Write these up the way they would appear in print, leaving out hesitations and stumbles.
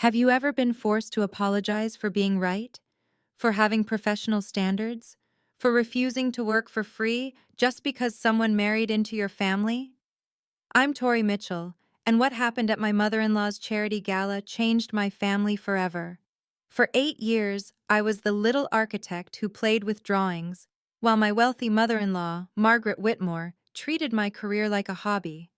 Have you ever been forced to apologize for being right? For having professional standards? For refusing to work for free just because someone married into your family? I'm Tori Mitchell, and what happened at my mother-in-law's charity gala changed my family forever. For 8 years, I was the little architect who played with drawings, while my wealthy mother-in-law, Margaret Whitmore, treated my career like a hobby.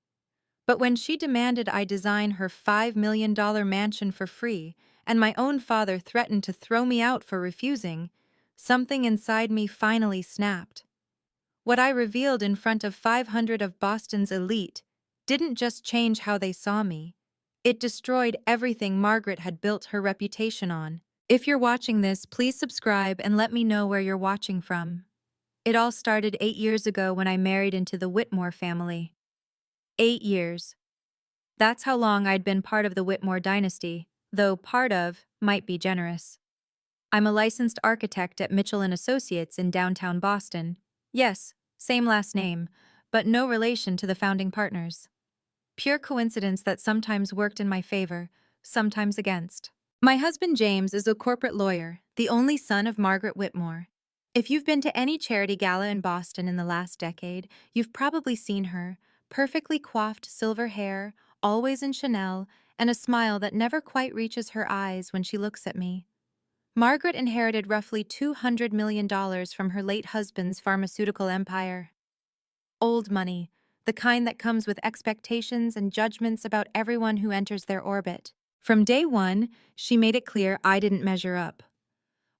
But when she demanded I design her $5 million mansion for free, and my own father threatened to throw me out for refusing, something inside me finally snapped. What I revealed in front of 500 of Boston's elite didn't just change how they saw me. It destroyed everything Margaret had built her reputation on. If you're watching this, please subscribe and let me know where you're watching from. It all started 8 years ago when I married into the Whitmore family. 8 years. That's how long I'd been part of the Whitmore dynasty, though part of might be generous. I'm a licensed architect at Mitchell & Associates in downtown Boston. Yes, same last name, but no relation to the founding partners. Pure coincidence that sometimes worked in my favor, sometimes against. My husband James is a corporate lawyer, the only son of Margaret Whitmore. If you've been to any charity gala in Boston in the last decade, you've probably seen her, perfectly coiffed silver hair, always in Chanel, and a smile that never quite reaches her eyes when she looks at me. Margaret inherited roughly $200 million from her late husband's pharmaceutical empire. Old money, the kind that comes with expectations and judgments about everyone who enters their orbit. From day one, she made it clear I didn't measure up.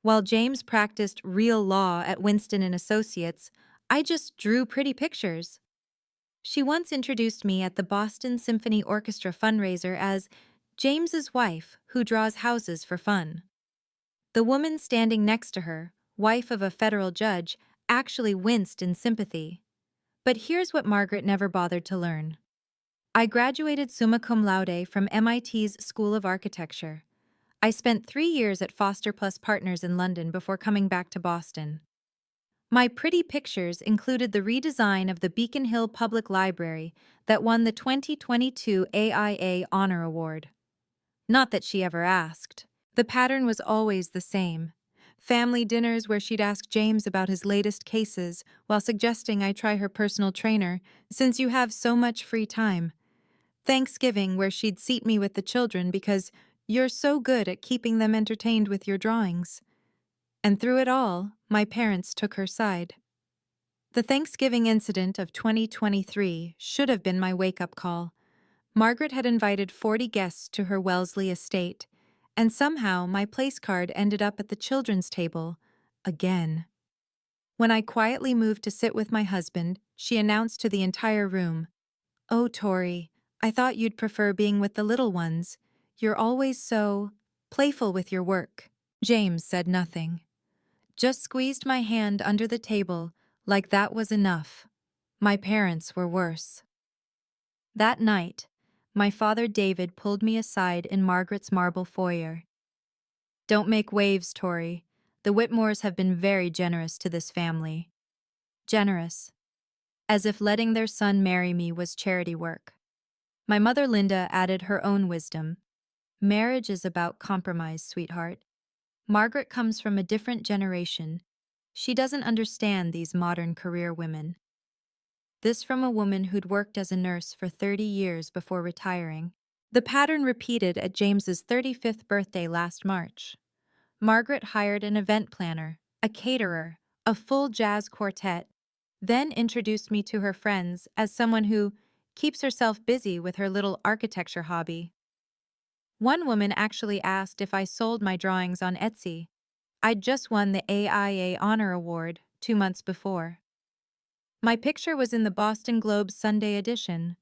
While James practiced real law at Winston & Associates, I just drew pretty pictures. She once introduced me at the Boston Symphony Orchestra fundraiser as James's wife who draws houses for fun. The woman standing next to her, wife of a federal judge, actually winced in sympathy. But here's what Margaret never bothered to learn. I graduated summa cum laude from MIT's School of Architecture. I spent 3 years at Foster Plus Partners in London before coming back to Boston. My pretty pictures included the redesign of the Beacon Hill Public Library that won the 2022 AIA Honor Award. Not that she ever asked. The pattern was always the same. Family dinners where she'd ask James about his latest cases while suggesting I try her personal trainer, since you have so much free time. Thanksgiving where she'd seat me with the children because you're so good at keeping them entertained with your drawings. And through it all, my parents took her side. The Thanksgiving incident of 2023 should have been my wake-up call. Margaret had invited 40 guests to her Wellesley estate, and somehow my place card ended up at the children's table, again. When I quietly moved to sit with my husband, she announced to the entire room, "Oh, Tori, I thought you'd prefer being with the little ones. You're always so playful with your work." James said nothing. Just squeezed my hand under the table like that was enough. My parents were worse. That night, my father David pulled me aside in Margaret's marble foyer. "Don't make waves, Tori. The Whitmores have been very generous to this family." Generous. As if letting their son marry me was charity work. My mother Linda added her own wisdom. "Marriage is about compromise, sweetheart. Margaret comes from a different generation. She doesn't understand these modern career women." This from a woman who'd worked as a nurse for 30 years before retiring. The pattern repeated at James's 35th birthday last March. Margaret hired an event planner, a caterer, a full jazz quartet, then introduced me to her friends as someone who keeps herself busy with her little architecture hobby. One woman actually asked if I sold my drawings on Etsy. I'd just won the AIA Honor Award 2 months before. My picture was in the Boston Globe's Sunday edition.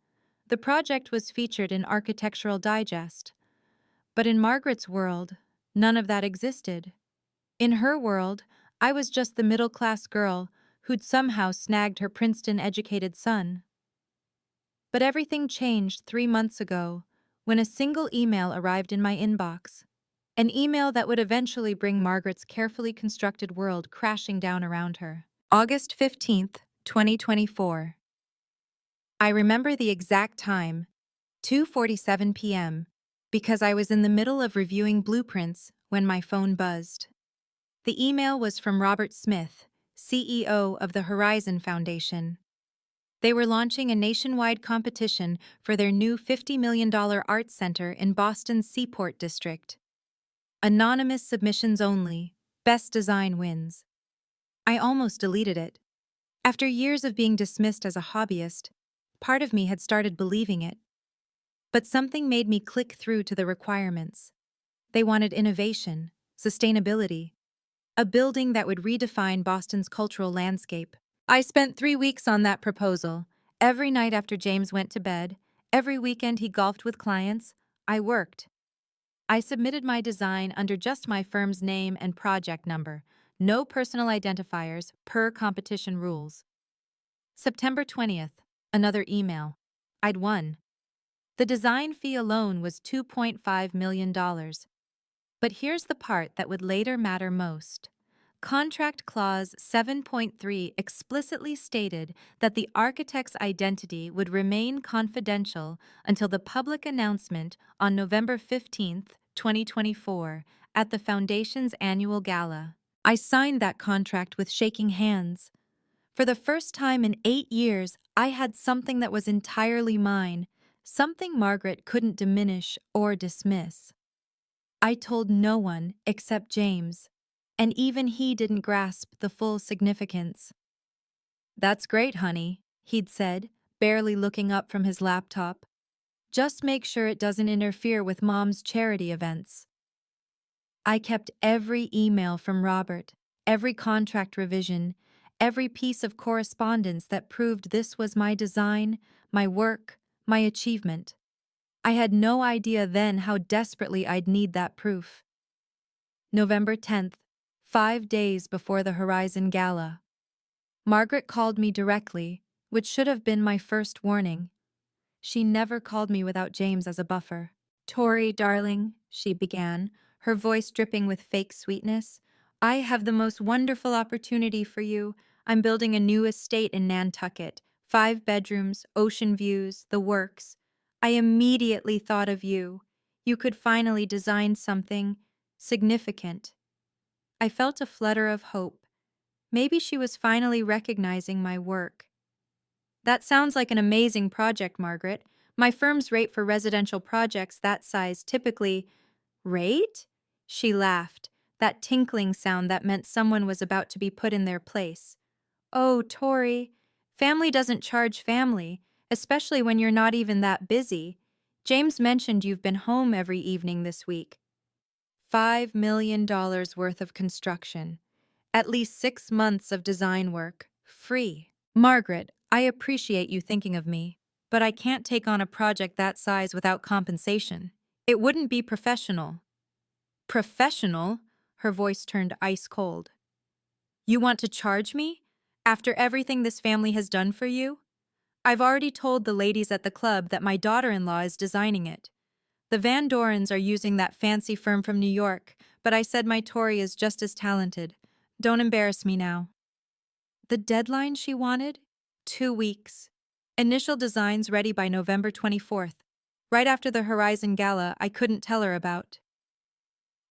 The project was featured in Architectural Digest. But in Margaret's world, none of that existed. In her world, I was just the middle-class girl who'd somehow snagged her Princeton-educated son. But everything changed 3 months ago when a single email arrived in my inbox. An email that would eventually bring Margaret's carefully constructed world crashing down around her. August 15th, 2024. I remember the exact time, 2:47 p.m. because I was in the middle of reviewing blueprints when my phone buzzed. The email was from Robert Smith, CEO of the Horizon Foundation. They were launching a nationwide competition for their new $50 million arts center in Boston's Seaport District. Anonymous submissions only. Best design wins. I almost deleted it. After years of being dismissed as a hobbyist, part of me had started believing it. But something made me click through to the requirements. They wanted innovation, sustainability, a building that would redefine Boston's cultural landscape. I spent 3 weeks on that proposal. Every night after James went to bed, every weekend he golfed with clients, I worked. I submitted my design under just my firm's name and project number, no personal identifiers per competition rules. September 20th, another email. I'd won. The design fee alone was $2.5 million. But here's the part that would later matter most. Contract Clause 7.3 explicitly stated that the architect's identity would remain confidential until the public announcement on November 15, 2024, at the Foundation's annual gala. I signed that contract with shaking hands. For the first time in 8 years, I had something that was entirely mine, something Margaret couldn't diminish or dismiss. I told no one except James, and even he didn't grasp the full significance. "That's great, honey," he'd said, barely looking up from his laptop. "Just make sure it doesn't interfere with Mom's charity events." I kept every email from Robert, every contract revision, every piece of correspondence that proved this was my design, my work, my achievement. I had no idea then how desperately I'd need that proof. November 10th, 5 days before the Horizon Gala. Margaret called me directly, which should have been my first warning. She never called me without James as a buffer. "Tori, darling," she began, her voice dripping with fake sweetness, "I have the most wonderful opportunity for you. I'm building a new estate in Nantucket, 5 bedrooms, ocean views, the works. I immediately thought of you. You could finally design something significant." I felt a flutter of hope. Maybe she was finally recognizing my work. "That sounds like an amazing project, Margaret. My firm's rate for residential projects that size typically—" "Rate?" She laughed, that tinkling sound that meant someone was about to be put in their place. "Oh, Tori, family doesn't charge family, especially when you're not even that busy. James mentioned you've been home every evening this week." $5 million worth of construction. At least 6 months of design work. Free. "Margaret, I appreciate you thinking of me, but I can't take on a project that size without compensation. It wouldn't be professional." "Professional?" Her voice turned ice cold. "You want to charge me? After everything this family has done for you? I've already told the ladies at the club that my daughter-in-law is designing it. The Van Dorens are using that fancy firm from New York, but I said my Tori is just as talented. Don't embarrass me now." The deadline she wanted? 2 weeks. Initial designs ready by November 24th, right after the Horizon Gala I couldn't tell her about.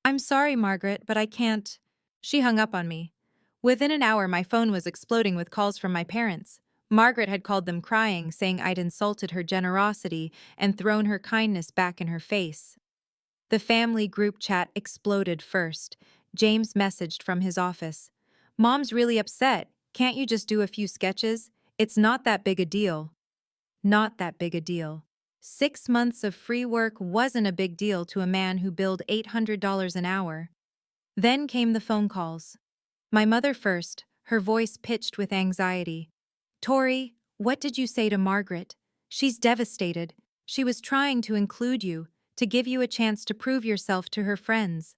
"I'm sorry, Margaret, but I can't." She hung up on me. Within an hour, my phone was exploding with calls from my parents. Margaret had called them crying, saying I'd insulted her generosity and thrown her kindness back in her face. The family group chat exploded first. James messaged from his office. "Mom's really upset. Can't you just do a few sketches? It's not that big a deal." Not that big a deal. 6 months of free work wasn't a big deal to a man who billed $800 an hour. Then came the phone calls. My mother first, her voice pitched with anxiety. "Tori, what did you say to Margaret? She's devastated. She was trying to include you, to give you a chance to prove yourself to her friends."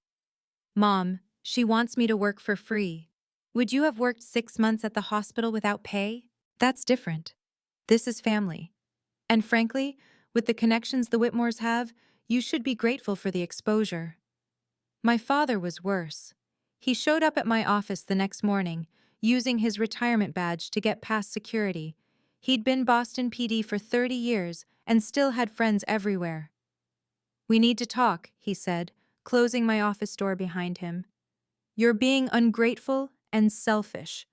"Mom, she wants me to work for free. Would you have worked 6 months at the hospital without pay? That's different. This is family. And frankly, with the connections the Whitmores have, you should be grateful for the exposure." My father was worse. He showed up at my office the next morning, using his retirement badge to get past security. He'd been Boston PD for 30 years and still had friends everywhere. "We need to talk," he said, closing my office door behind him. "You're being ungrateful and selfish.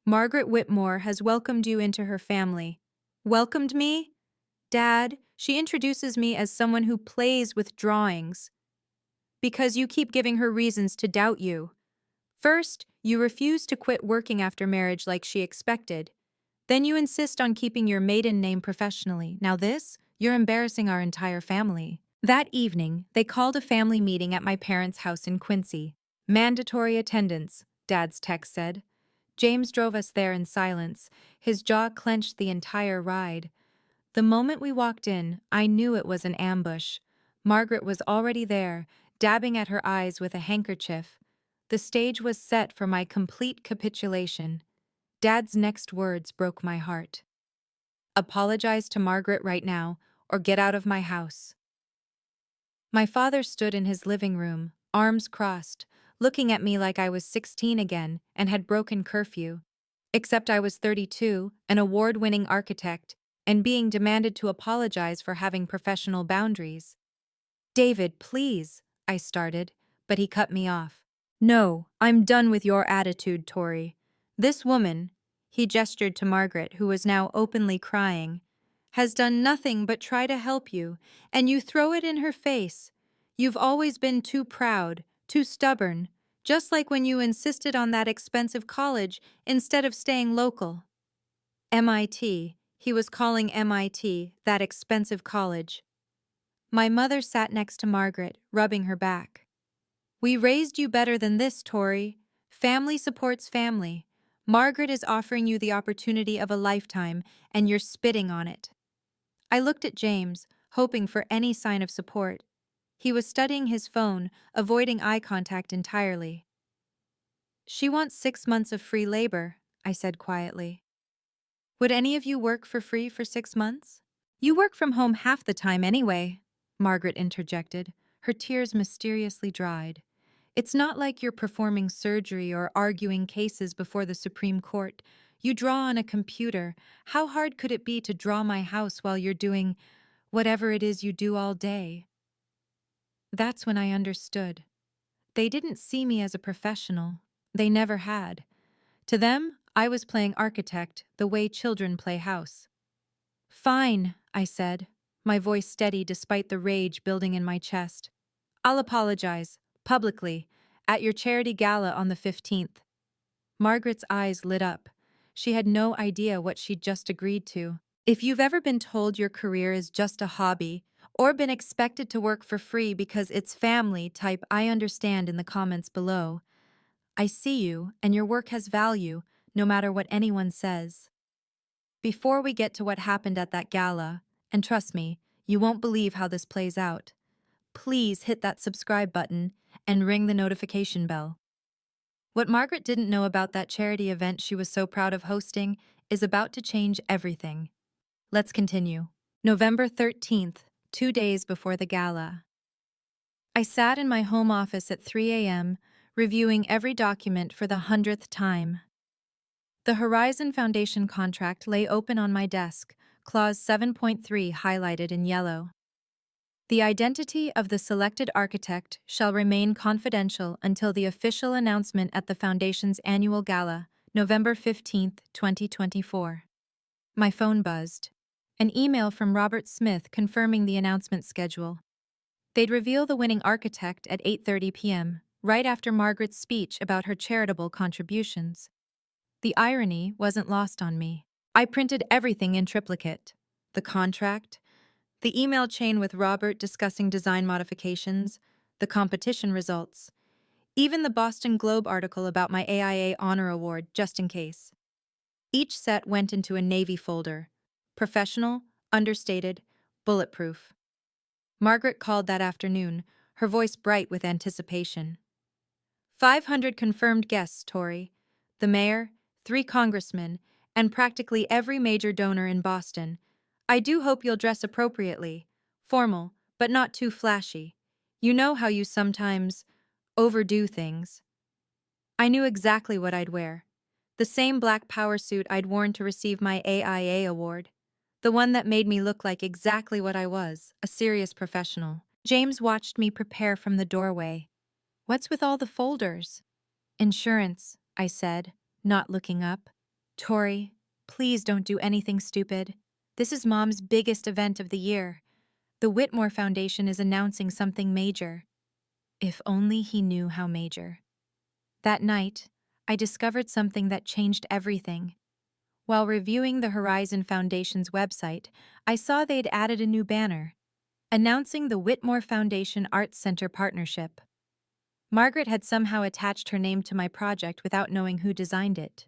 Margaret Whitmore has welcomed you into her family." "Welcomed me?" "Dad, she introduces me as someone who plays with drawings." "Because you keep giving her reasons to doubt you. First, you refuse to quit working after marriage like she expected. Then you insist on keeping your maiden name professionally. Now you're embarrassing our entire family." That evening, they called a family meeting at my parents' house in Quincy. "Mandatory attendance," Dad's text said. James drove us there in silence, his jaw clenched the entire ride. The moment we walked in, I knew it was an ambush. Margaret was already there, dabbing at her eyes with a handkerchief. The stage was set for my complete capitulation. Dad's next words broke my heart. "Apologize to Margaret right now, or get out of my house." My father stood in his living room, arms crossed, looking at me like I was 16 again and had broken curfew. Except I was 32, an award-winning architect, and being demanded to apologize for having professional boundaries. "David, please," I started, but he cut me off. "No, I'm done with your attitude, Tori. This woman," he gestured to Margaret, who was now openly crying, "has done nothing but try to help you, and you throw it in her face. You've always been too proud, too stubborn, just like when you insisted on that expensive college instead of staying local." MIT, he was calling MIT, that expensive college. My mother sat next to Margaret, rubbing her back. "We raised you better than this, Tori. Family supports family. Margaret is offering you the opportunity of a lifetime, and you're spitting on it." I looked at James, hoping for any sign of support. He was studying his phone, avoiding eye contact entirely. "She wants 6 months of free labor," I said quietly. "Would any of you work for free for 6 months?" "You work from home half the time anyway," Margaret interjected, her tears mysteriously dried. "It's not like you're performing surgery or arguing cases before the Supreme Court. You draw on a computer. How hard could it be to draw my house while you're doing whatever it is you do all day?" That's when I understood. They didn't see me as a professional. They never had. To them, I was playing architect the way children play house. "Fine," I said, my voice steady despite the rage building in my chest. "I'll apologize, publicly, at your charity gala on the 15th. Margaret's eyes lit up. She had no idea what she'd just agreed to. If you've ever been told your career is just a hobby, or been expected to work for free because it's family, type "I understand" in the comments below. I see you, and your work has value, no matter what anyone says. Before we get to what happened at that gala, and trust me, you won't believe how this plays out, please hit that subscribe button and ring the notification bell. What Margaret didn't know about that charity event she was so proud of hosting is about to change everything. Let's continue. November 13th, 2 days before the gala. I sat in my home office at 3 a.m., reviewing every document for the 100th time. The Horizon Foundation contract lay open on my desk, Clause 7.3 highlighted in yellow. "The identity of the selected architect shall remain confidential until the official announcement at the Foundation's annual gala, November 15, 2024. My phone buzzed. An email from Robert Smith confirming the announcement schedule. They'd reveal the winning architect at 8:30 p.m., right after Margaret's speech about her charitable contributions. The irony wasn't lost on me. I printed everything in triplicate. The contract, the email chain with Robert discussing design modifications, the competition results, even the Boston Globe article about my AIA Honor Award, just in case. Each set went into a navy folder. Professional, understated, bulletproof. Margaret called that afternoon, her voice bright with anticipation. 500 confirmed guests, Tori. The mayor, 3 congressmen, and practically every major donor in Boston. I do hope you'll dress appropriately. Formal, but not too flashy. You know how you sometimes overdo things." I knew exactly what I'd wear. The same black power suit I'd worn to receive my AIA award. The one that made me look like exactly what I was, a serious professional. James watched me prepare from the doorway. What's with all the folders? Insurance, I said, not looking up. Tori, please don't do anything stupid. This is Mom's biggest event of the year. The Whitmore Foundation is announcing something major. If only he knew how major. That night, I discovered something that changed everything. While reviewing the Horizon Foundation's website, I saw they'd added a new banner, announcing the Whitmore Foundation Arts Center partnership. Margaret had somehow attached her name to my project without knowing who designed it.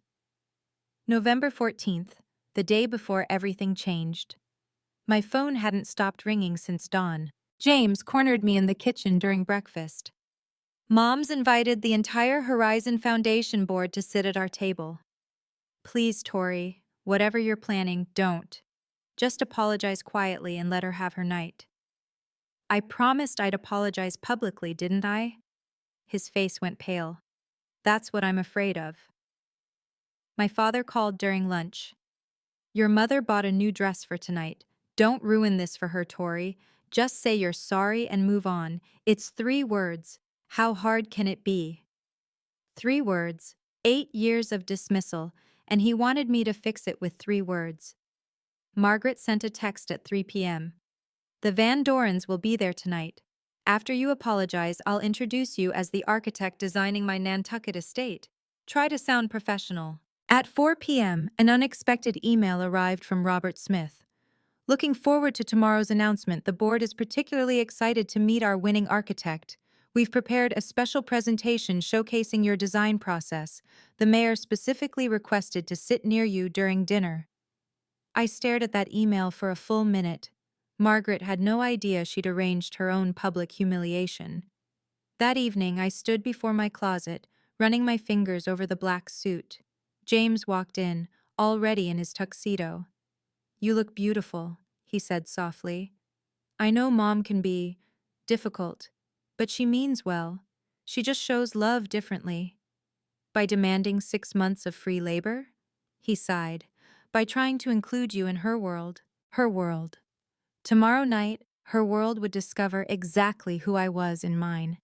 November 14th, the day before everything changed. My phone hadn't stopped ringing since dawn. James cornered me in the kitchen during breakfast. Mom's invited the entire Horizon Foundation board to sit at our table. Please, Tori, whatever you're planning, don't. Just apologize quietly and let her have her night. I promised I'd apologize publicly, didn't I? His face went pale. That's what I'm afraid of. My father called during lunch. Your mother bought a new dress for tonight. Don't ruin this for her, Tori. Just say you're sorry and move on. It's 3 words. How hard can it be? 3 words. 8 years of dismissal, and he wanted me to fix it with 3 words. Margaret sent a text at 3 p.m. The Van Dorens will be there tonight. After you apologize, I'll introduce you as the architect designing my Nantucket estate. Try to sound professional. At 4 p.m., an unexpected email arrived from Robert Smith. Looking forward to tomorrow's announcement, the board is particularly excited to meet our winning architect. We've prepared a special presentation showcasing your design process. The mayor specifically requested to sit near you during dinner. I stared at that email for a full minute. Margaret had no idea she'd arranged her own public humiliation. That evening, I stood before my closet, running my fingers over the black suit. James walked in, already in his tuxedo. You look beautiful, he said softly. I know Mom can be difficult, but she means well. She just shows love differently. By demanding 6 months of free labor? He sighed. By trying to include you in her world. Her world. Tomorrow night, her world would discover exactly who I was in mine.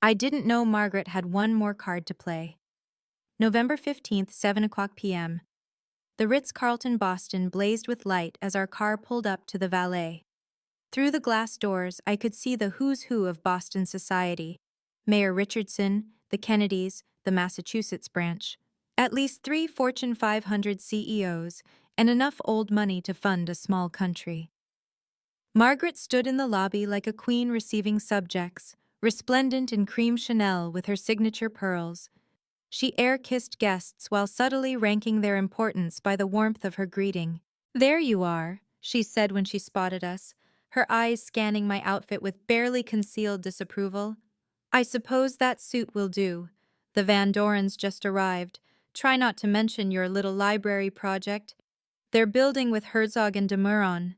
I didn't know Margaret had one more card to play. November 15th, 7:00 p.m. The Ritz-Carlton Boston blazed with light as our car pulled up to the valet. Through the glass doors, I could see the who's who of Boston society. Mayor Richardson, the Kennedys, the Massachusetts branch. At least 3 Fortune 500 CEOs, and enough old money to fund a small country. Margaret stood in the lobby like a queen receiving subjects, resplendent in cream Chanel with her signature pearls. She air-kissed guests while subtly ranking their importance by the warmth of her greeting. There you are, she said when she spotted us, her eyes scanning my outfit with barely concealed disapproval. I suppose that suit will do. The Van Dorens just arrived. Try not to mention your little library project. They're building with Herzog and de Meuron.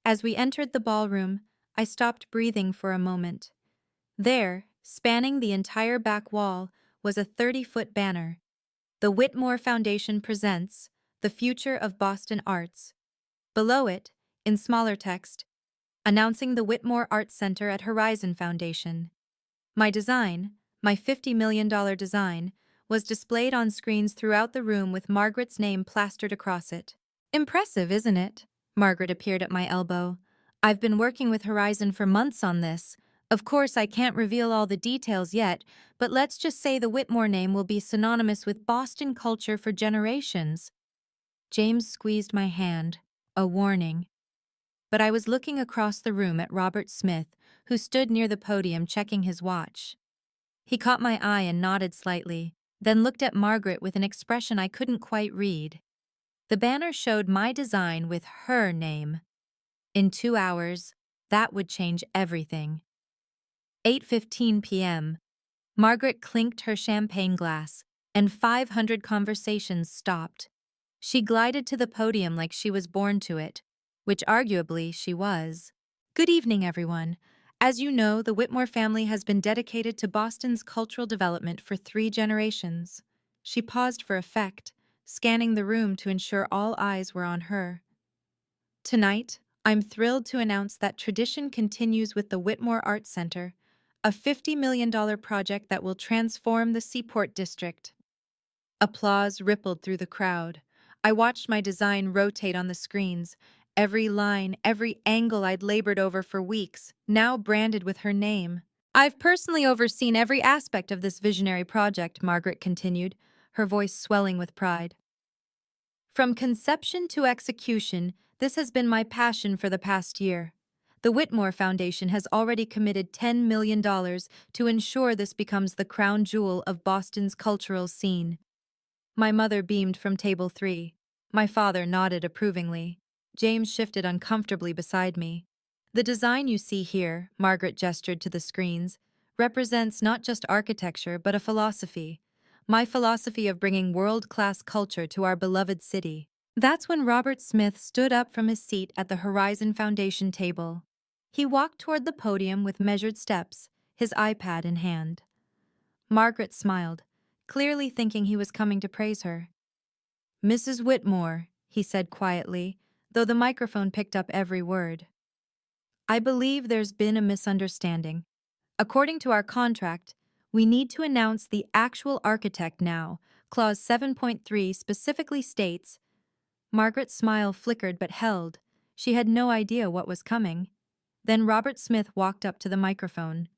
As we entered the ballroom, I stopped breathing for a moment. There, spanning the entire back wall, was a 30-foot banner. The Whitmore Foundation presents The Future of Boston Arts. Below it, in smaller text, announcing the Whitmore Arts Center at Horizon Foundation. My design, my $50 million design, was displayed on screens throughout the room with Margaret's name plastered across it. Impressive, isn't it? Margaret appeared at my elbow. I've been working with Horizon for months on this. Of course, I can't reveal all the details yet, but let's just say the Whitmore name will be synonymous with Boston culture for generations. James squeezed my hand, a warning. But I was looking across the room at Robert Smith, who stood near the podium checking his watch. He caught my eye and nodded slightly, then looked at Margaret with an expression I couldn't quite read. The banner showed my design with her name. In 2 hours, that would change everything. 8:15 p.m. Margaret clinked her champagne glass, and 500 conversations stopped. She glided to the podium like she was born to it, which arguably she was. Good evening, everyone. As you know, the Whitmore family has been dedicated to Boston's cultural development for 3 generations. She paused for effect, scanning the room to ensure all eyes were on her. Tonight, I'm thrilled to announce that tradition continues with the Whitmore Arts Center, a $50 million project that will transform the Seaport District. Applause rippled through the crowd. I watched my design rotate on the screens, every line, every angle I'd labored over for weeks, now branded with her name. I've personally overseen every aspect of this visionary project, Margaret continued, her voice swelling with pride. From conception to execution, this has been my passion for the past year. The Whitmore Foundation has already committed $10 million to ensure this becomes the crown jewel of Boston's cultural scene. My mother beamed from table 3. My father nodded approvingly. James shifted uncomfortably beside me. The design you see here, Margaret gestured to the screens, represents not just architecture but a philosophy. My philosophy of bringing world-class culture to our beloved city. That's when Robert Smith stood up from his seat at the Horizon Foundation table. He walked toward the podium with measured steps, his iPad in hand. Margaret smiled, clearly thinking he was coming to praise her. "Mrs. Whitmore," he said quietly, though the microphone picked up every word. "I believe there's been a misunderstanding. According to our contract, we need to announce the actual architect now. Clause 7.3 specifically states." Margaret's smile flickered but held. She had no idea what was coming. Then Robert Smith walked up to the microphone.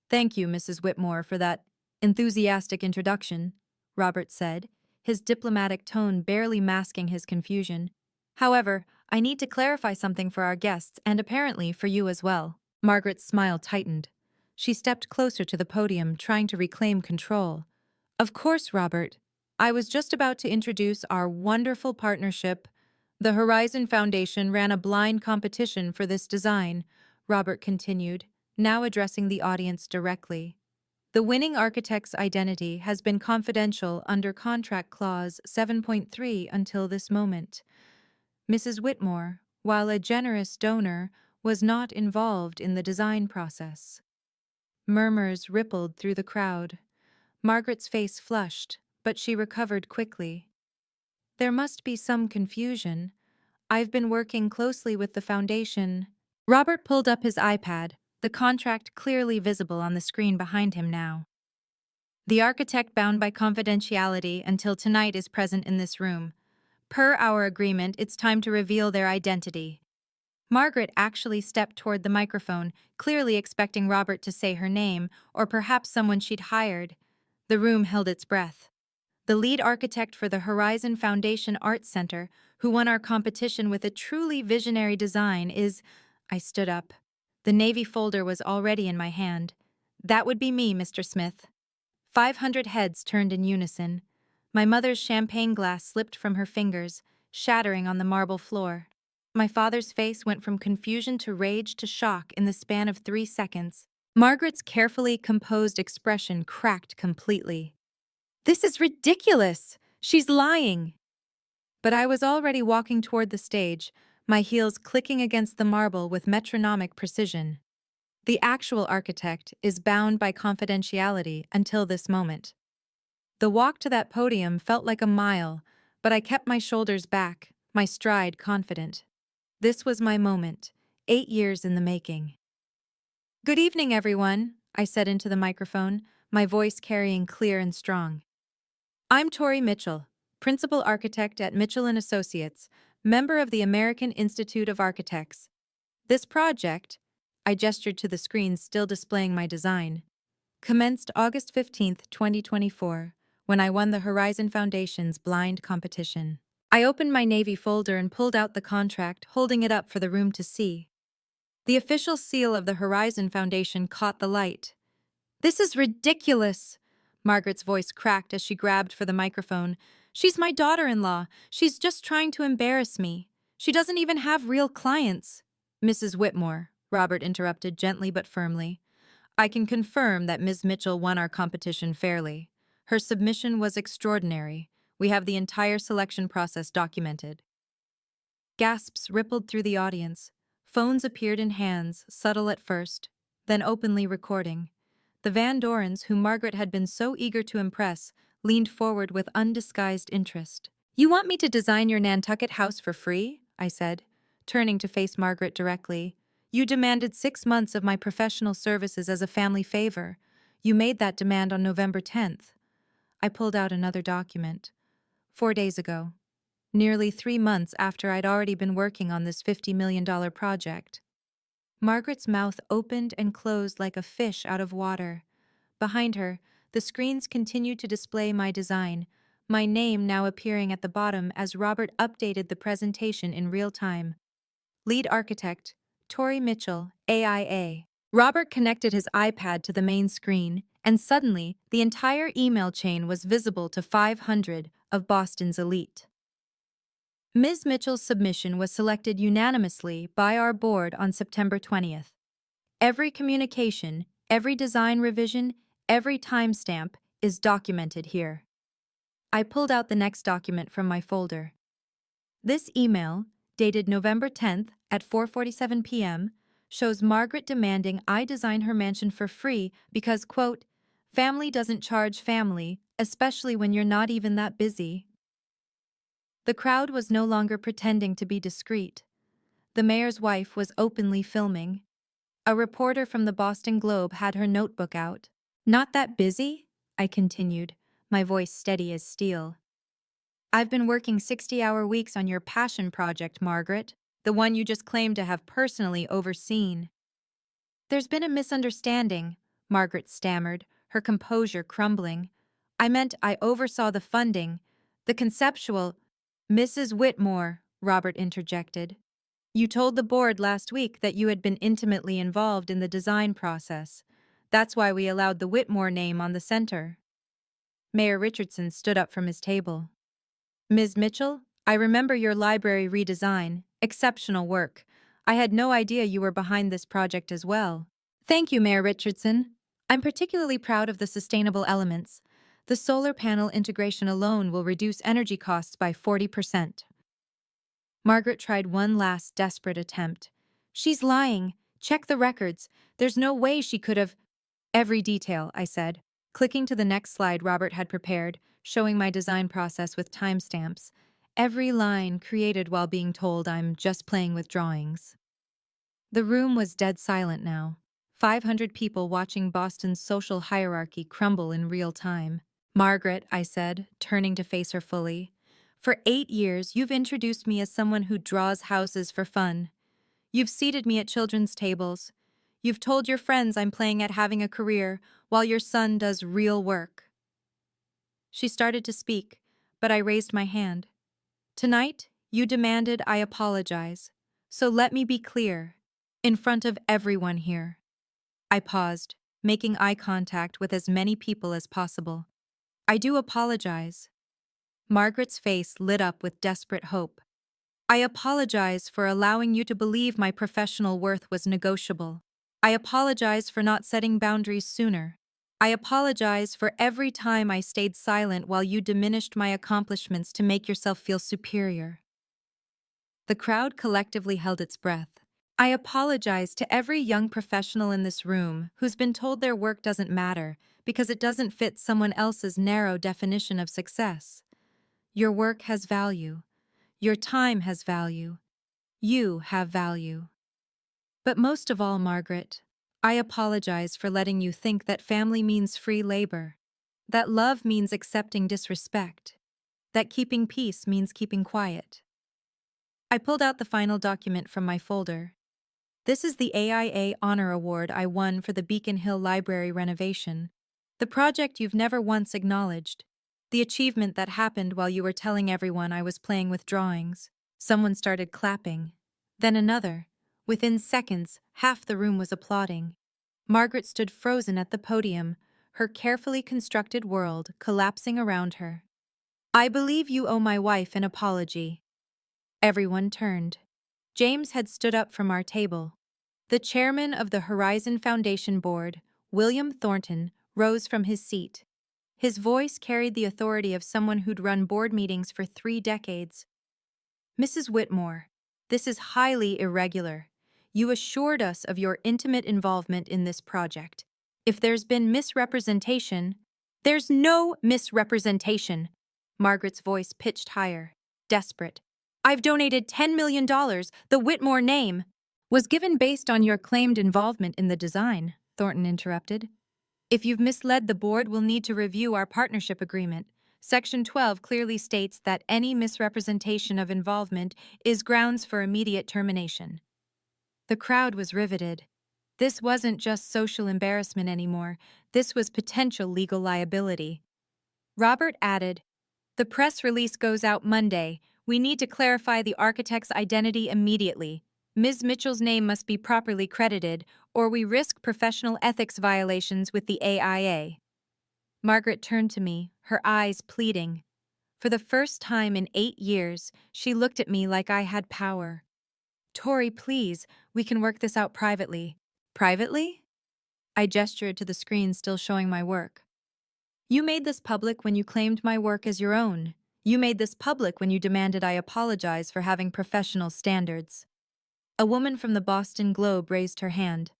"Thank you, Mrs. Whitmore, for that enthusiastic introduction," Robert said, his diplomatic tone barely masking his confusion. "However, I need to clarify something for our guests and apparently for you as well." Margaret's smile tightened. She stepped closer to the podium, trying to reclaim control. "Of course, Robert. I was just about to introduce our wonderful partnership. The Horizon Foundation ran a blind competition for this design," Robert continued, now addressing the audience directly. "The winning architect's identity has been confidential under Contract Clause 7.3 until this moment. Mrs. Whitmore, while a generous donor, was not involved in the design process." Murmurs rippled through the crowd. Margaret's face flushed, but she recovered quickly. "There must be some confusion. I've been working closely with the foundation." Robert pulled up his iPad, the contract clearly visible on the screen behind him now. "The architect bound by confidentiality until tonight is present in this room. Per our agreement, it's time to reveal their identity." Margaret actually stepped toward the microphone, clearly expecting Robert to say her name, or perhaps someone she'd hired. The room held its breath. "The lead architect for the Horizon Foundation Arts Center, who won our competition with a truly visionary design, is—" I stood up. The navy folder was already in my hand. "That would be me, Mr. Smith." 500 heads turned in unison. My mother's champagne glass slipped from her fingers, shattering on the marble floor. My father's face went from confusion to rage to shock in the span of 3 seconds. Margaret's carefully composed expression cracked completely. "This is ridiculous! She's lying!" But I was already walking toward the stage, my heels clicking against the marble with metronomic precision. "The actual architect is bound by confidentiality until this moment." The walk to that podium felt like a mile, but I kept my shoulders back, my stride confident. This was my moment, 8 years in the making. "Good evening, everyone," I said into the microphone, my voice carrying clear and strong. "I'm Tori Mitchell, Principal Architect at Mitchell & Associates, member of the American Institute of Architects. This project," I gestured to the screen still displaying my design, "commenced August 15th, 2024, when I won the Horizon Foundation's blind competition." I opened my navy folder and pulled out the contract, holding it up for the room to see. The official seal of the Horizon Foundation caught the light. "This is ridiculous!" Margaret's voice cracked as she grabbed for the microphone. "She's my daughter-in-law. She's just trying to embarrass me. She doesn't even have real clients." "Mrs. Whitmore," Robert interrupted gently but firmly, "I can confirm that Ms. Mitchell won our competition fairly. Her submission was extraordinary. We have the entire selection process documented." Gasps rippled through the audience. Phones appeared in hands, subtle at first, then openly recording. The Van Dorens, whom Margaret had been so eager to impress, leaned forward with undisguised interest. "You want me to design your Nantucket house for free?" I said. turning to face Margaret directly. You demanded 6 months of my professional services as a family favor. You made that demand on November 10th. I pulled out another document. 4 days ago. Nearly 3 months after I'd already been working on this $50 million project. Margaret's mouth opened and closed like a fish out of water. Behind her, the screens continued to display my design, my name now appearing at the bottom as Robert updated the presentation in real time. Lead architect, Tori Mitchell, AIA. Robert connected his iPad to the main screen, and suddenly, the entire email chain was visible to 500 of Boston's elite. Ms. Mitchell's submission was selected unanimously by our board on September 20th. Every communication, every design revision, every timestamp is documented here. I pulled out the next document from my folder. This email, dated November 10th at 4:47 p.m., shows Margaret demanding I design her mansion for free because, quote, family doesn't charge family, especially when you're not even that busy. The crowd was no longer pretending to be discreet. The mayor's wife was openly filming. A reporter from the Boston Globe had her notebook out. Not that busy? I continued, my voice steady as steel. I've been working 60-hour weeks on your passion project, Margaret, the one you just claimed to have personally overseen. There's been a misunderstanding, Margaret stammered, her composure crumbling. I meant I oversaw the funding, the conceptual. Mrs. Whitmore, Robert interjected. You told the board last week that you had been intimately involved in the design process. That's why we allowed the Whitmore name on the center. Mayor Richardson stood up from his table. Ms. Mitchell, I remember your library redesign. Exceptional work. I had no idea you were behind this project as well. Thank you, Mayor Richardson. I'm particularly proud of the sustainable elements. The solar panel integration alone will reduce energy costs by 40%. Margaret tried one last desperate attempt. She's lying. Check the records. There's no way she could have. Every detail, I said, clicking to the next slide Robert had prepared, showing my design process with timestamps. Every line created while being told I'm just playing with drawings. The room was dead silent now. 500 people watching Boston's social hierarchy crumble in real time. Margaret, I said, turning to face her fully, for 8 years you've introduced me as someone who draws houses for fun. You've seated me at children's tables. You've told your friends I'm playing at having a career while your son does real work. She started to speak, but I raised my hand. Tonight, you demanded I apologize. So let me be clear, in front of everyone here. I paused, making eye contact with as many people as possible. I do apologize. Margaret's face lit up with desperate hope. I apologize for allowing you to believe my professional worth was negotiable. I apologize for not setting boundaries sooner. I apologize for every time I stayed silent while you diminished my accomplishments to make yourself feel superior. The crowd collectively held its breath. I apologize to every young professional in this room who's been told their work doesn't matter because it doesn't fit someone else's narrow definition of success. Your work has value. Your time has value. You have value. But most of all, Margaret, I apologize for letting you think that family means free labor, that love means accepting disrespect, that keeping peace means keeping quiet. I pulled out the final document from my folder. This is the AIA Honor Award I won for the Beacon Hill Library renovation, the project you've never once acknowledged, the achievement that happened while you were telling everyone I was playing with drawings. Someone started clapping, then another. Within seconds, half the room was applauding. Margaret stood frozen at the podium, her carefully constructed world collapsing around her. I believe you owe my wife an apology. Everyone turned. James had stood up from our table. The chairman of the Horizon Foundation Board, William Thornton, rose from his seat. His voice carried the authority of someone who'd run board meetings for 3 decades. Mrs. Whitmore, this is highly irregular. You assured us of your intimate involvement in this project. If there's been misrepresentation, there's no misrepresentation. Margaret's voice pitched higher, desperate. I've donated $10 million. The Whitmore name was given based on your claimed involvement in the design, Thornton interrupted. If you've misled the board, we'll need to review our partnership agreement. Section 12 clearly states that any misrepresentation of involvement is grounds for immediate termination. The crowd was riveted. This wasn't just social embarrassment anymore, this was potential legal liability. Robert added, "The press release goes out Monday. We need to clarify the architect's identity immediately. Ms. Mitchell's name must be properly credited, or we risk professional ethics violations with the AIA." Margaret turned to me, her eyes pleading. For the first time in 8 years, she looked at me like I had power. "Tori, please, we can work this out privately." Privately? I gestured to the screen still showing my work. "You made this public when you claimed my work as your own. You made this public when you demanded I apologize for having professional standards." A woman from the Boston Globe raised her hand.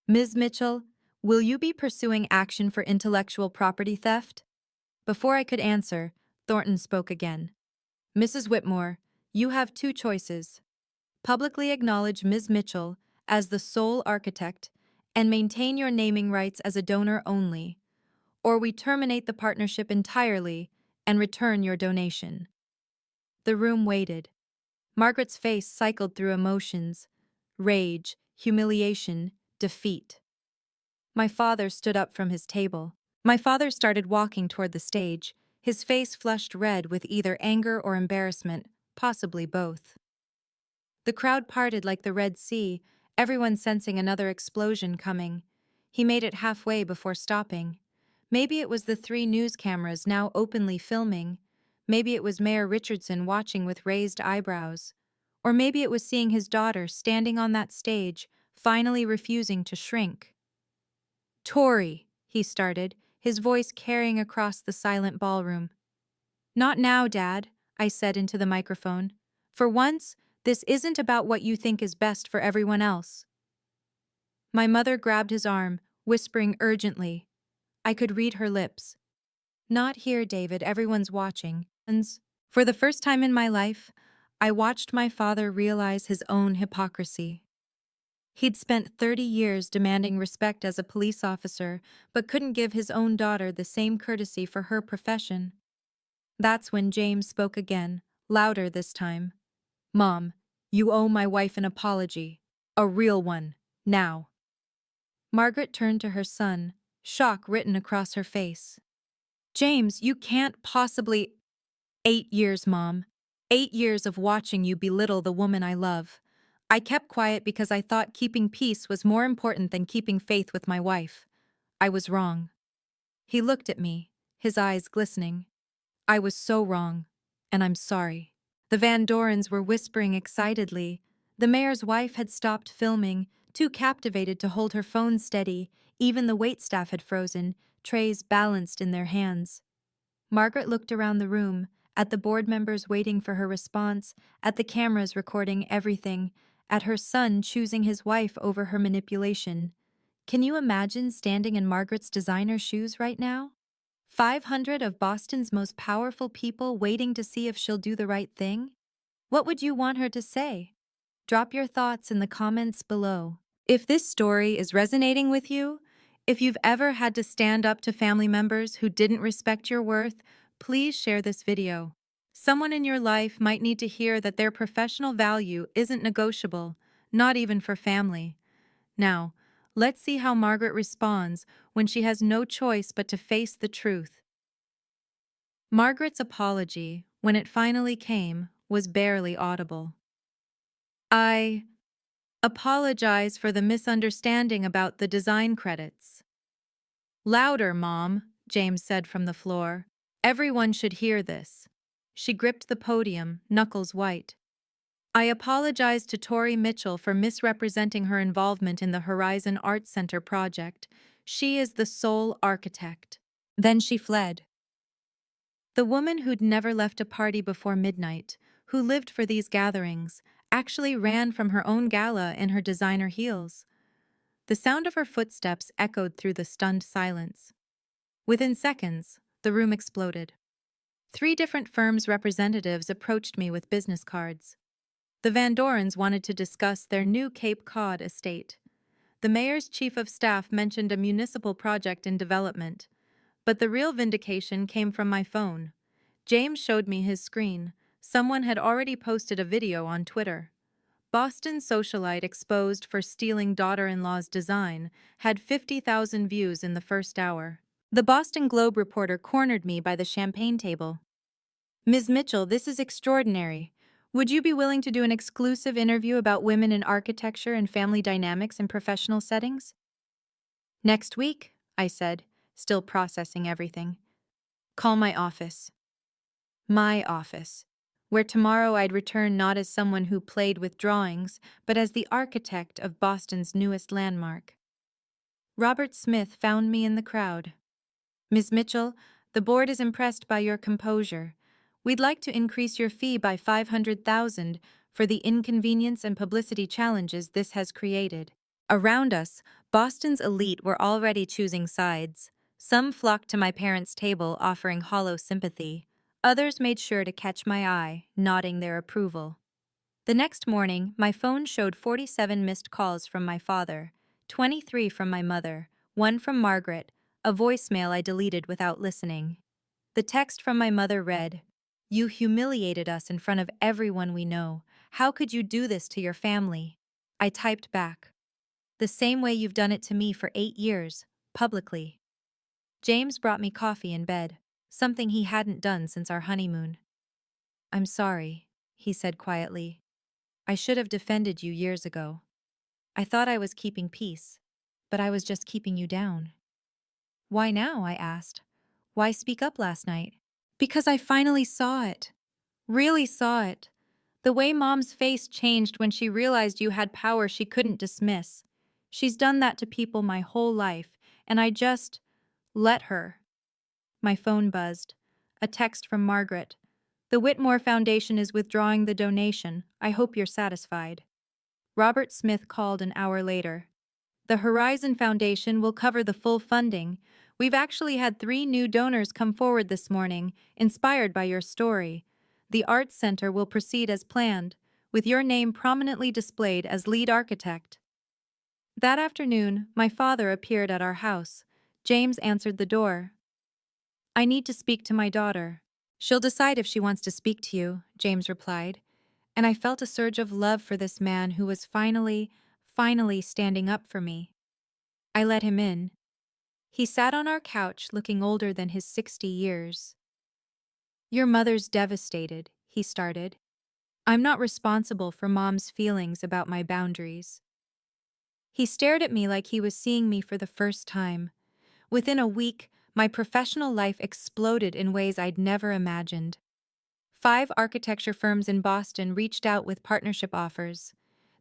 "Ms. Mitchell, will you be pursuing action for intellectual property theft?" Before I could answer, Thornton spoke again. "Mrs. Whitmore, you have two choices. Publicly acknowledge Ms. Mitchell as the sole architect and maintain your naming rights as a donor only, or we terminate the partnership entirely and return your donation." The room waited. Margaret's face cycled through emotions: rage, humiliation, defeat. My father stood up from his table. My father started walking toward the stage, his face flushed red with either anger or embarrassment, possibly both. The crowd parted like the Red Sea, everyone sensing another explosion coming. He made it halfway before stopping. Maybe it was the 3 news cameras now openly filming. Maybe it was Mayor Richardson watching with raised eyebrows. Or maybe it was seeing his daughter standing on that stage, finally refusing to shrink. "Tori," he started, his voice carrying across the silent ballroom. "Not now, Dad," I said into the microphone. "For once, this isn't about what you think is best for everyone else." My mother grabbed his arm, whispering urgently. I could read her lips. "Not here, David, everyone's watching." For the first time in my life, I watched my father realize his own hypocrisy. He'd spent 30 years demanding respect as a police officer, but couldn't give his own daughter the same courtesy for her profession. That's when James spoke again, louder this time. "Mom, you owe my wife an apology. A real one. Now." Margaret turned to her son, shock written across her face. "James, you can't possibly—" 8 years, Mom. 8 years of watching you belittle the woman I love. I kept quiet because I thought keeping peace was more important than keeping faith with my wife. I was wrong." He looked at me, his eyes glistening. "I was so wrong, and I'm sorry." The Van Dorens were whispering excitedly. The mayor's wife had stopped filming, too captivated to hold her phone steady. Even the waitstaff had frozen, trays balanced in their hands. Margaret looked around the room, at the board members waiting for her response, at the cameras recording everything, at her son choosing his wife over her manipulation. Can you imagine standing in Margaret's designer shoes right now? 500 of Boston's most powerful people waiting to see if she'll do the right thing? What would you want her to say? Drop your thoughts in the comments below. If this story is resonating with you, if you've ever had to stand up to family members who didn't respect your worth, please share this video. Someone in your life might need to hear that their professional value isn't negotiable, not even for family. Now, let's see how Margaret responds when she has no choice but to face the truth. Margaret's apology, when it finally came, was barely audible. "I apologize for the misunderstanding about the design credits." "Louder, Mom," James said from the floor. "Everyone should hear this." She gripped the podium, knuckles white. "I apologize to Tori Mitchell for misrepresenting her involvement in the Horizon Arts Center project. She is the sole architect." Then she fled. The woman who'd never left a party before midnight, who lived for these gatherings, actually ran from her own gala in her designer heels. The sound of her footsteps echoed through the stunned silence. Within seconds, the room exploded. 3 different firms' representatives approached me with business cards. The Van Dorens wanted to discuss their new Cape Cod estate. The mayor's chief of staff mentioned a municipal project in development, but the real vindication came from my phone. James showed me his screen. Someone had already posted a video on Twitter. Boston socialite exposed for stealing daughter-in-law's design had 50,000 views in the first hour. The Boston Globe reporter cornered me by the champagne table. "Ms. Mitchell, this is extraordinary. Would you be willing to do an exclusive interview about women in architecture and family dynamics in professional settings?" "Next week," I said, still processing everything. "Call my office." My office, where tomorrow I'd return not as someone who played with drawings, but as the architect of Boston's newest landmark. Robert Smith found me in the crowd. "Ms. Mitchell, the board is impressed by your composure. We'd like to increase your fee by $500,000 for the inconvenience and publicity challenges this has created." Around us, Boston's elite were already choosing sides. Some flocked to my parents' table offering hollow sympathy. Others made sure to catch my eye, nodding their approval. The next morning, my phone showed 47 missed calls from my father, 23 from my mother, 1 from Margaret, a voicemail I deleted without listening. The text from my mother read, "You humiliated us in front of everyone we know. How could you do this to your family?" I typed back, "The same way you've done it to me for 8 years, publicly." James brought me coffee in bed, something he hadn't done since our honeymoon. "I'm sorry," he said quietly. "I should have defended you years ago. I thought I was keeping peace, but I was just keeping you down." "Why now?" I asked. "Why speak up last night?" "Because I finally saw it. Really saw it. The way Mom's face changed when she realized you had power she couldn't dismiss. She's done that to people my whole life, and I just let her." My phone buzzed. A text from Margaret. "The Whitmore Foundation is withdrawing the donation. I hope you're satisfied." Robert Smith called an hour later. "The Horizon Foundation will cover the full funding. We've actually had 3 new donors come forward this morning, inspired by your story. The Arts Center will proceed as planned, with your name prominently displayed as lead architect." That afternoon, my father appeared at our house. James answered the door. "I need to speak to my daughter." "She'll decide if she wants to speak to you," James replied, and I felt a surge of love for this man who was finally standing up for me. I let him in. He sat on our couch looking older than his 60 years. "Your mother's devastated," he started. "I'm not responsible for Mom's feelings about my boundaries." He stared at me like he was seeing me for the first time. Within a week, my professional life exploded in ways I'd never imagined. 5 architecture firms in Boston reached out with partnership offers.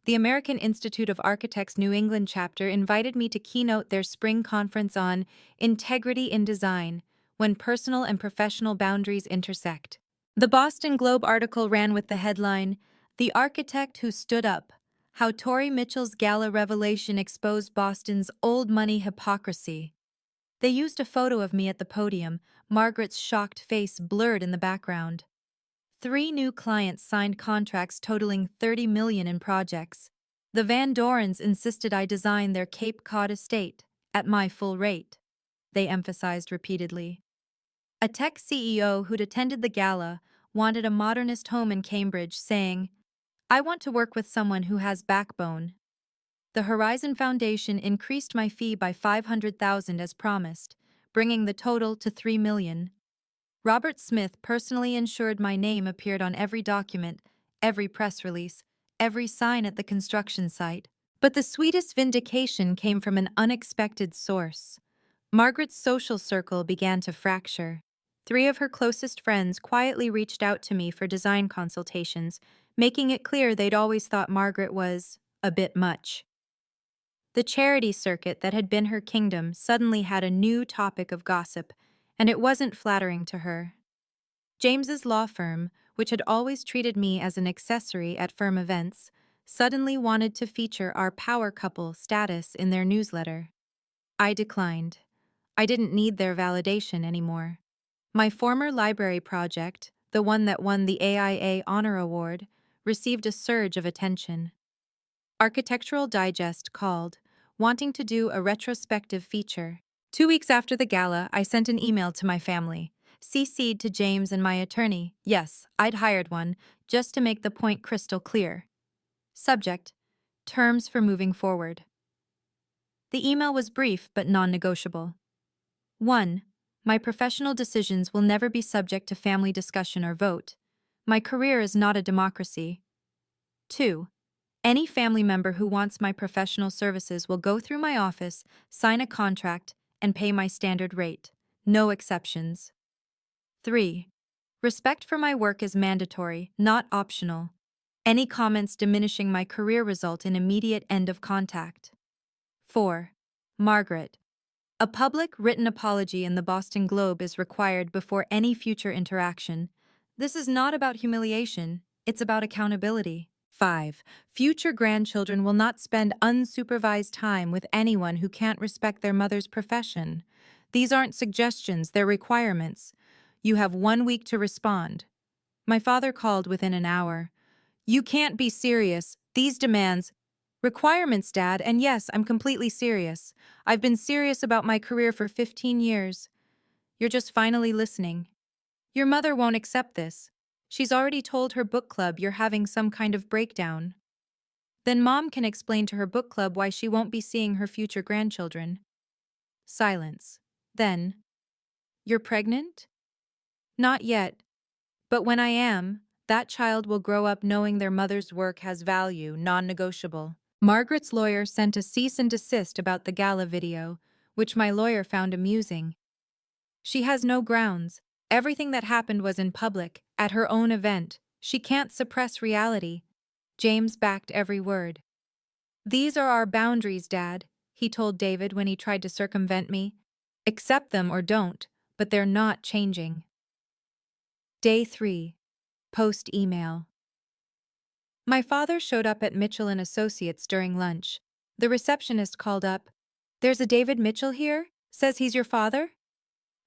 The American Institute of Architects New England chapter invited me to keynote their spring conference on integrity in design, when personal and professional boundaries intersect. The Boston Globe article ran with the headline, "The Architect Who Stood Up: How Tory Mitchell's Gala Revelation Exposed Boston's Old Money Hypocrisy." They used a photo of me at the podium, Margaret's shocked face blurred in the background. 3 new clients signed contracts totaling $30 million in projects. The Van Dorens insisted I design their Cape Cod estate, at my full rate, they emphasized repeatedly. A tech CEO who'd attended the gala wanted a modernist home in Cambridge, saying, "I want to work with someone who has backbone." The Horizon Foundation increased my fee by $500,000 as promised, bringing the total to $3 million. Robert Smith personally ensured my name appeared on every document, every press release, every sign at the construction site. But the sweetest vindication came from an unexpected source. Margaret's social circle began to fracture. 3 of her closest friends quietly reached out to me for design consultations, making it clear they'd always thought Margaret was a bit much. The charity circuit that had been her kingdom suddenly had a new topic of gossip, and it wasn't flattering to her. James's law firm, which had always treated me as an accessory at firm events, suddenly wanted to feature our power couple status in their newsletter. I declined. I didn't need their validation anymore. My former library project, the one that won the AIA Honor Award, received a surge of attention. Architectural Digest called, wanting to do a retrospective feature. 2 weeks after the gala, I sent an email to my family, CC'd to James and my attorney. Yes, I'd hired one, just to make the point crystal clear. Subject: terms for moving forward. The email was brief but non-negotiable. 1. My professional decisions will never be subject to family discussion or vote. My career is not a democracy. 2. Any family member who wants my professional services will go through my office, sign a contract, and pay my standard rate. No exceptions. 3. Respect for my work is mandatory, not optional. Any comments diminishing my career result in immediate end of contact. 4. Margaret. A public written apology in the Boston Globe is required before any future interaction. This is not about humiliation, it's about accountability. 5. Future grandchildren will not spend unsupervised time with anyone who can't respect their mother's profession. These aren't suggestions, they're requirements. You have 1 week to respond. My father called within an hour. You can't be serious. These demands. Requirements, Dad, and yes, I'm completely serious. I've been serious about my career for 15 years. You're just finally listening. Your mother won't accept this. She's already told her book club you're having some kind of breakdown. Then Mom can explain to her book club why she won't be seeing her future grandchildren. Silence. Then, you're pregnant? Not yet. But when I am, that child will grow up knowing their mother's work has value, non-negotiable. Margaret's lawyer sent a cease and desist about the gala video, which my lawyer found amusing. She has no grounds. Everything that happened was in public, at her own event. She can't suppress reality. James backed every word. These are our boundaries, Dad, he told David when he tried to circumvent me. Accept them or don't, but they're not changing. Day 3. Post-email. My father showed up at Mitchell & Associates during lunch. The receptionist called up. There's a David Mitchell here? Says he's your father?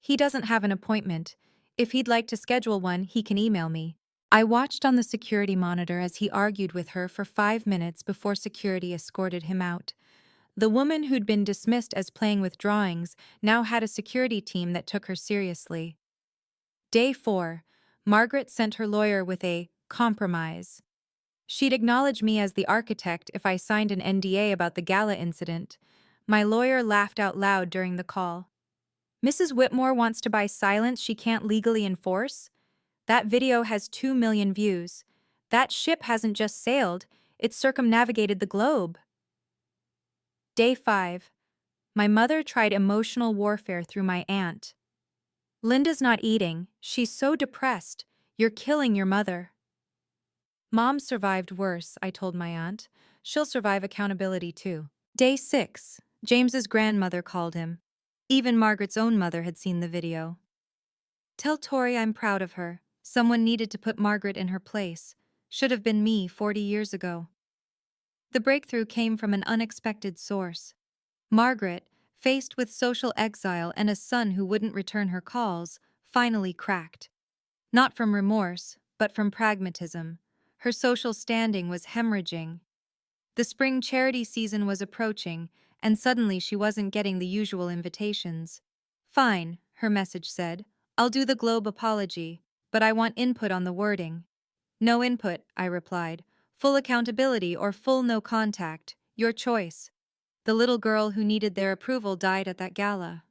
He doesn't have an appointment. If he'd like to schedule one, he can email me. I watched on the security monitor as he argued with her for 5 minutes before security escorted him out. The woman who'd been dismissed as playing with drawings now had a security team that took her seriously. Day 4. Margaret sent her lawyer with a compromise. She'd acknowledge me as the architect if I signed an NDA about the gala incident. My lawyer laughed out loud during the call. Mrs. Whitmore wants to buy silence she can't legally enforce? That video has 2 million views. That ship hasn't just sailed, it's circumnavigated the globe. Day 5. My mother tried emotional warfare through my aunt. Linda's not eating. She's so depressed. You're killing your mother. Mom survived worse, I told my aunt. She'll survive accountability too. Day 6. James's grandmother called him. Even Margaret's own mother had seen the video. Tell Tori I'm proud of her. Someone needed to put Margaret in her place. Should have been me 40 years ago. The breakthrough came from an unexpected source. Margaret, faced with social exile and a son who wouldn't return her calls, finally cracked. Not from remorse, but from pragmatism. Her social standing was hemorrhaging. The spring charity season was approaching, and suddenly she wasn't getting the usual invitations. Fine, her message said. I'll do the Globe apology, but I want input on the wording. No input, I replied. Full accountability or full no contact, your choice. The little girl who needed their approval died at that gala.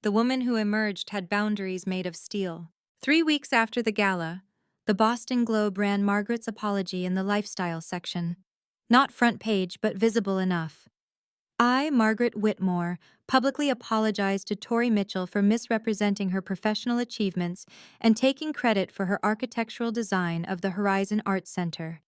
The woman who emerged had boundaries made of steel. 3 weeks after the gala, the Boston Globe ran Margaret's apology in the lifestyle section. Not front page, but visible enough. I, Margaret Whitmore, publicly apologized to Tori Mitchell for misrepresenting her professional achievements and taking credit for her architectural design of the Horizon Arts Center.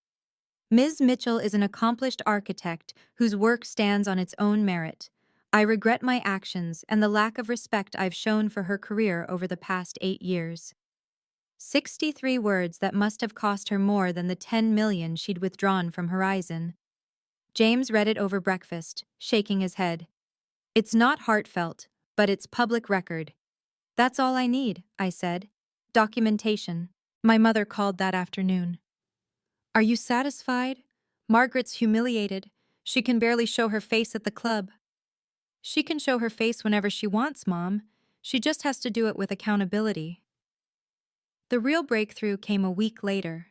Ms. Mitchell is an accomplished architect whose work stands on its own merit. I regret my actions and the lack of respect I've shown for her career over the past 8 years. 63 words that must have cost her more than the 10 million she'd withdrawn from Horizon. James read it over breakfast, shaking his head. It's not heartfelt, but it's public record. That's all I need, I said. Documentation. My mother called that afternoon. Are you satisfied? Margaret's humiliated. She can barely show her face at the club. She can show her face whenever she wants, Mom. She just has to do it with accountability. The real breakthrough came a week later.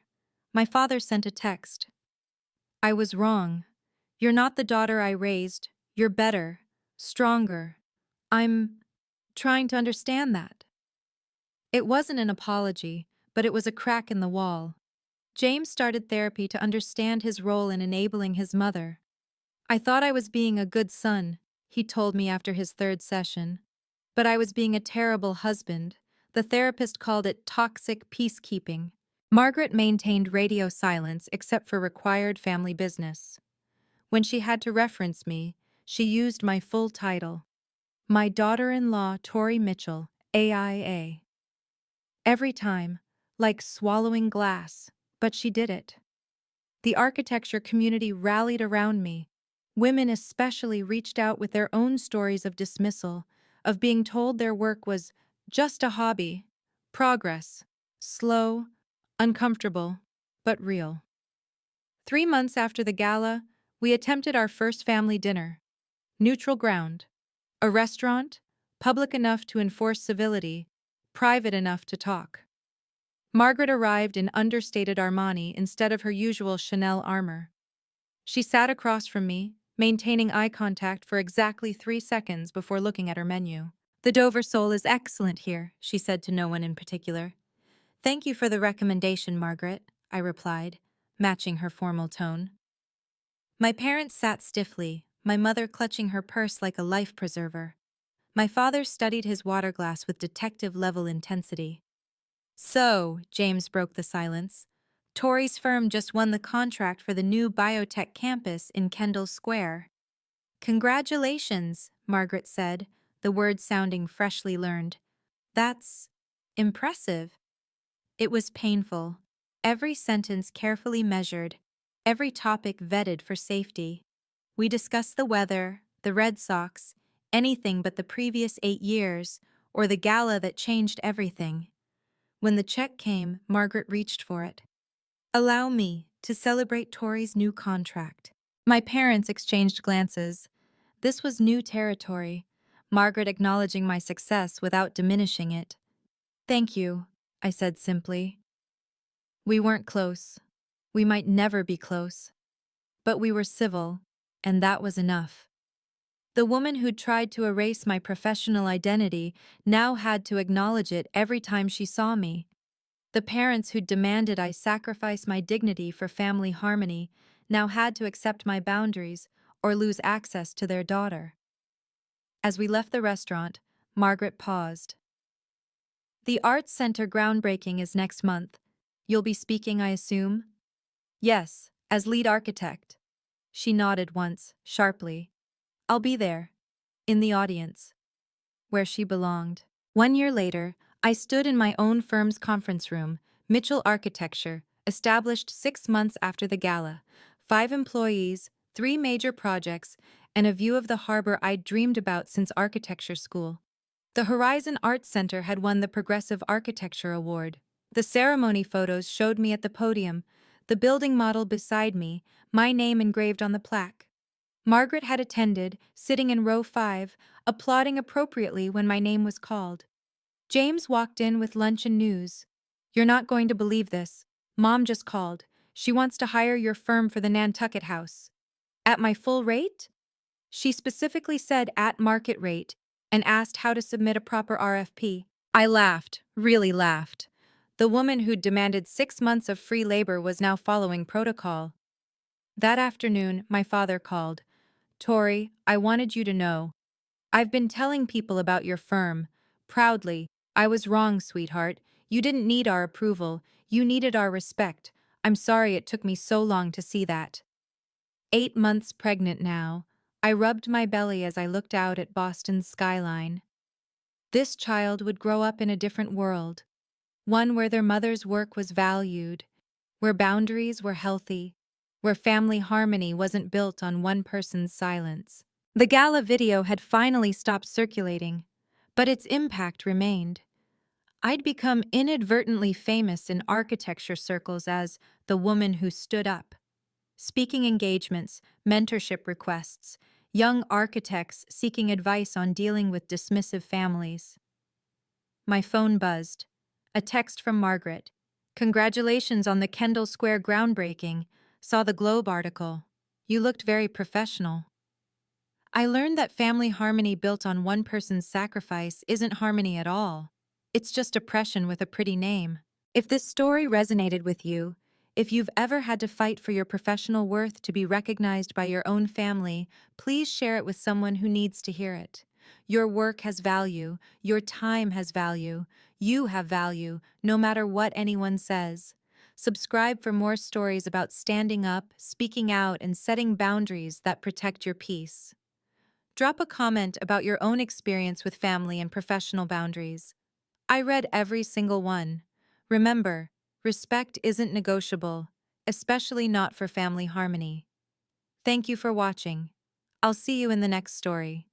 My father sent a text. I was wrong. You're not the daughter I raised. You're better, stronger. I'm trying to understand that. It wasn't an apology, but it was a crack in the wall. James started therapy to understand his role in enabling his mother. I thought I was being a good son, he told me after his third session. But I was being a terrible husband. The therapist called it toxic peacekeeping. Margaret maintained radio silence except for required family business. When she had to reference me, she used my full title. My daughter-in-law, Tori Mitchell, AIA. Every time, like swallowing glass, but she did it. The architecture community rallied around me. Women especially reached out with their own stories of dismissal, of being told their work was just a hobby, progress, slow, uncomfortable, but real. 3 months after the gala, we attempted our first family dinner. Neutral ground. A restaurant, public enough to enforce civility, private enough to talk. Margaret arrived in understated Armani instead of her usual Chanel armor. She sat across from me, maintaining eye contact for exactly 3 seconds before looking at her menu. The Dover sole is excellent here, she said to no one in particular. Thank you for the recommendation, Margaret, I replied, matching her formal tone. My parents sat stiffly, my mother clutching her purse like a life preserver. My father studied his water glass with detective-level intensity. So, James broke the silence, Tori's firm just won the contract for the new biotech campus in Kendall Square. Congratulations, Margaret said, the words sounding freshly learned. That's impressive. It was painful. Every sentence carefully measured, every topic vetted for safety. We discussed the weather, the Red Sox, anything but the previous 8 years, or the gala that changed everything. When the check came, Margaret reached for it. Allow me to celebrate Tori's new contract. My parents exchanged glances. This was new territory, Margaret acknowledging my success without diminishing it. Thank you, I said simply. We weren't close. We might never be close. But we were civil, and that was enough. The woman who'd tried to erase my professional identity now had to acknowledge it every time she saw me. The parents who'd demanded I sacrifice my dignity for family harmony now had to accept my boundaries or lose access to their daughter. As we left the restaurant, Margaret paused. The Arts Center groundbreaking is next month. You'll be speaking, I assume? Yes, as lead architect. She nodded once, sharply. I'll be there. In the audience. Where she belonged. 1 year later, I stood in my own firm's conference room, Mitchell Architecture, established 6 months after the gala, 5 employees, 3 major projects, and a view of the harbor I'd dreamed about since architecture school. The Horizon Arts Center had won the Progressive Architecture Award. The ceremony photos showed me at the podium, the building model beside me, my name engraved on the plaque. Margaret had attended, sitting in row 5, applauding appropriately when my name was called. James walked in with lunch and news. You're not going to believe this. Mom just called. She wants to hire your firm for the Nantucket house. At my full rate? She specifically said at market rate and asked how to submit a proper RFP. I laughed, really laughed. The woman who'd demanded 6 months of free labor was now following protocol. That afternoon, my father called. Tori, I wanted you to know. I've been telling people about your firm. Proudly, I was wrong, sweetheart. You didn't need our approval. You needed our respect. I'm sorry it took me so long to see that. 8 months pregnant now. I rubbed my belly as I looked out at Boston's skyline. This child would grow up in a different world. One where their mother's work was valued, where boundaries were healthy, where family harmony wasn't built on one person's silence. The gala video had finally stopped circulating, but its impact remained. I'd become inadvertently famous in architecture circles as the woman who stood up. Speaking engagements, mentorship requests, young architects seeking advice on dealing with dismissive families. My phone buzzed. A text from Margaret. Congratulations on the Kendall Square groundbreaking. Saw the Globe article. You looked very professional. I learned that family harmony built on one person's sacrifice isn't harmony at all. It's just oppression with a pretty name. If this story resonated with you, if you've ever had to fight for your professional worth to be recognized by your own family, please share it with someone who needs to hear it. Your work has value, your time has value, you have value, no matter what anyone says. Subscribe for more stories about standing up, speaking out, and setting boundaries that protect your peace. Drop a comment about your own experience with family and professional boundaries. I read every single one. Remember, respect isn't negotiable, especially not for family harmony. Thank you for watching. I'll see you in the next story.